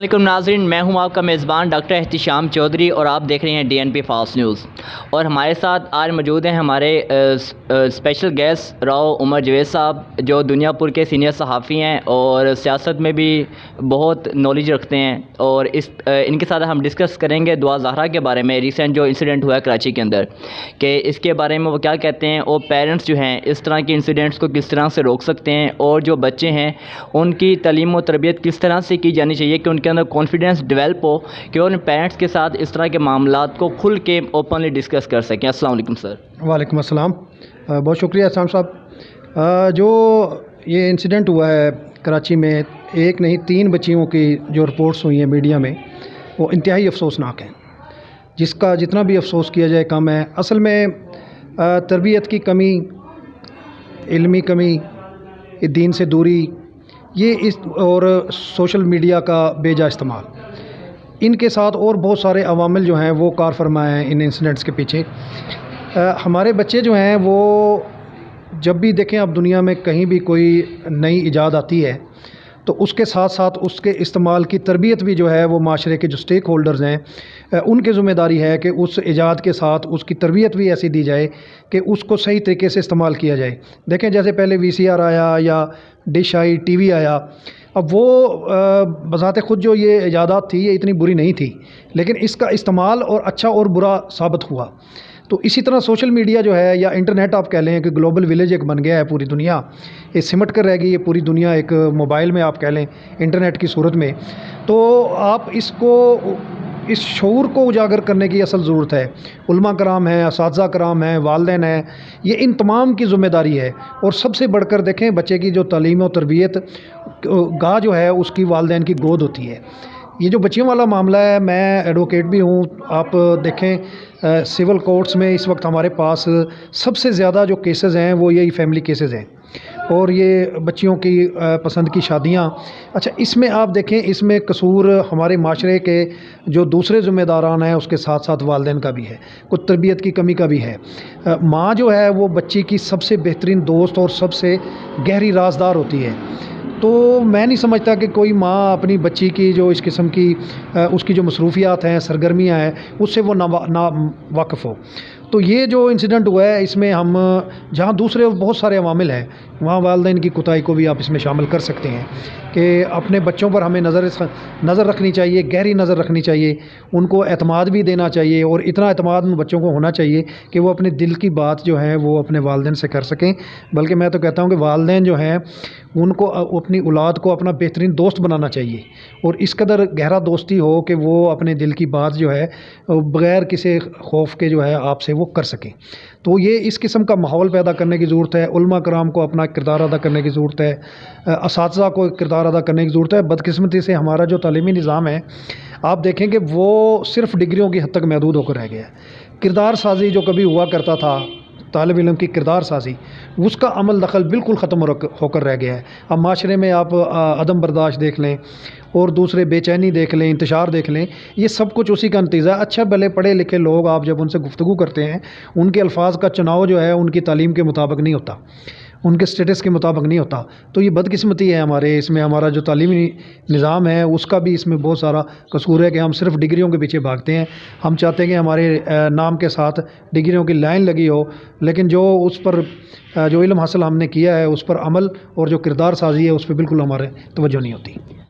السلام علیکم ناظرین، میں ہوں آپ کا میزبان ڈاکٹر احتشام چودھری اور آپ دیکھ رہے ہیں D N P fast news. اور ہمارے ساتھ آج موجود ہیں ہمارے اسپیشل گیسٹ راؤ عمر جوید صاحب، جو دنیا پور کے سینئر صحافی ہیں اور سیاست میں بھی بہت نالج رکھتے ہیں، اور ان کے ساتھ ہم ڈسکس کریں گے دعا زہرا کے بارے میں، ریسنٹ جو انسیڈنٹ ہوا ہے کراچی کے اندر، کہ اس کے بارے میں وہ کیا کہتے ہیں، اور پیرنٹس جو ہیں اس طرح کے انسیڈنٹس کو کس طرح سے روک سکتے ہیں، اور جو بچے ہیں ان کی تعلیم و تربیت کس طرح سے کی جانی چاہیے کہ ان کے اندر کانفیڈنس ڈیولپ ہو کہ ان پیرنٹس کے ساتھ اس طرح کے معاملات کو کھل کے اوپنلی ڈسکس کر سکیں۔ السلام علیکم سر۔ وعلیکم السلام، بہت شکریہ اسلام صاحب۔ جو یہ انسیڈنٹ ہوا ہے کراچی میں، ایک نہیں 3 بچیوں کی جو رپورٹس ہوئی ہیں میڈیا میں، وہ انتہائی افسوسناک ہیں، جس کا جتنا بھی افسوس کیا جائے کم ہے۔ اصل میں تربیت کی کمی، علمی کمی، دین سے دوری، یہ اور سوشل میڈیا کا بے جا استعمال، ان کے ساتھ اور بہت سارے عوامل جو ہیں وہ کار فرما ہیں ان انسیڈنٹس کے پیچھے۔ ہمارے بچے جو ہیں وہ جب بھی دیکھیں، اب دنیا میں کہیں بھی کوئی نئی ایجاد آتی ہے تو اس کے ساتھ ساتھ اس کے استعمال کی تربیت بھی جو ہے وہ معاشرے کے جو سٹیک ہولڈرز ہیں ان کی ذمہ داری ہے کہ اس ایجاد کے ساتھ اس کی تربیت بھی ایسی دی جائے کہ اس کو صحیح طریقے سے استعمال کیا جائے۔ دیکھیں، جیسے پہلے VCR آیا یا ڈش آئی، ٹی وی آیا، اب وہ بذات خود جو یہ ایجادات تھی یہ اتنی بری نہیں تھی، لیکن اس کا استعمال اور اچھا اور برا ثابت ہوا۔ تو اسی طرح سوشل میڈیا جو ہے یا انٹرنیٹ آپ کہہ لیں کہ گلوبل ولیج ایک بن گیا ہے، پوری دنیا یہ سمٹ کر رہ گئی ہے، پوری دنیا ایک موبائل میں آپ کہہ لیں، انٹرنیٹ کی صورت میں۔ تو آپ اس شعور کو اجاگر کرنے کی اصل ضرورت ہے۔ علماء کرام ہیں، اساتذہ کرام ہیں، والدین ہیں، یہ ان تمام کی ذمہ داری ہے۔ اور سب سے بڑھ کر دیکھیں، بچے کی جو تعلیم و تربیت گاہ جو ہے اس کی والدین کی گود ہوتی ہے۔ یہ جو بچیوں والا معاملہ ہے، میں ایڈوکیٹ بھی ہوں، آپ دیکھیں سول کورٹس میں اس وقت ہمارے پاس سب سے زیادہ جو کیسز ہیں وہ یہی فیملی کیسز ہیں، اور یہ بچیوں کی پسند کی شادیاں۔ اچھا، اس میں آپ دیکھیں، اس میں قصور ہمارے معاشرے کے جو دوسرے ذمہ داران ہیں اس کے ساتھ ساتھ والدین کا بھی ہے، کچھ تربیت کی کمی کا بھی ہے۔ ماں جو ہے وہ بچی کی سب سے بہترین دوست اور سب سے گہری رازدار ہوتی ہے۔ تو میں نہیں سمجھتا کہ کوئی ماں اپنی بچی کی جو اس قسم کی اس کی جو مصروفیات ہیں، سرگرمیاں ہیں، اس سے وہ نا واقف ہو۔ تو یہ جو انسیڈنٹ ہوا ہے، اس میں ہم جہاں دوسرے بہت سارے عوامل ہیں، وہاں والدین کی کوتاہی کو بھی آپ اس میں شامل کر سکتے ہیں کہ اپنے بچوں پر ہمیں نظر رکھنی چاہیے، گہری نظر رکھنی چاہیے، ان کو اعتماد بھی دینا چاہیے، اور اتنا اعتماد ان بچوں کو ہونا چاہیے کہ وہ اپنے دل کی بات جو ہے وہ اپنے والدین سے کر سکیں۔ بلکہ میں تو کہتا ہوں کہ والدین جو ہیں ان کو اپنی اولاد کو اپنا بہترین دوست بنانا چاہیے، اور اس قدر گہرا دوستی ہو کہ وہ اپنے دل کی بات جو ہے بغیر کسی خوف کے جو ہے آپ سے وہ کر سکیں۔ تو یہ اس قسم کا ماحول پیدا کرنے کی ضرورت ہے۔ علماء کرام کو اپنا کردار ادا کرنے کی ضرورت ہے، اساتذہ کو کردار ادا کرنے کی ضرورت ہے۔ بدقسمتی سے ہمارا جو تعلیمی نظام ہے، آپ دیکھیں کہ وہ صرف ڈگریوں کی حد تک محدود ہو کر رہ گیا ہے۔ کردار سازی جو کبھی ہوا کرتا تھا، طالب علم کی کردار سازی، اس کا عمل دخل بالکل ختم ہو کر رہ گیا ہے۔ اب معاشرے میں آپ عدم برداشت دیکھ لیں، اور دوسرے بے چینی دیکھ لیں، انتشار دیکھ لیں، یہ سب کچھ اسی کا نتیجہ ہے۔ اچھا بھلے پڑھے لکھے لوگ آپ جب ان سے گفتگو کرتے ہیں، ان کے الفاظ کا چناؤ جو ہے ان کی تعلیم کے مطابق نہیں ہوتا، ان کے سٹیٹس کے مطابق نہیں ہوتا۔ تو یہ بدقسمتی ہے ہمارے اس میں، ہمارا جو تعلیمی نظام ہے اس کا بھی اس میں بہت سارا قصور ہے کہ ہم صرف ڈگریوں کے پیچھے بھاگتے ہیں۔ ہم چاہتے ہیں کہ ہمارے نام کے ساتھ ڈگریوں کی لائن لگی ہو، لیکن جو اس پر جو علم حاصل ہم نے کیا ہے اس پر عمل اور جو کردار سازی ہے اس پہ بالکل ہمارے توجہ نہیں ہوتی۔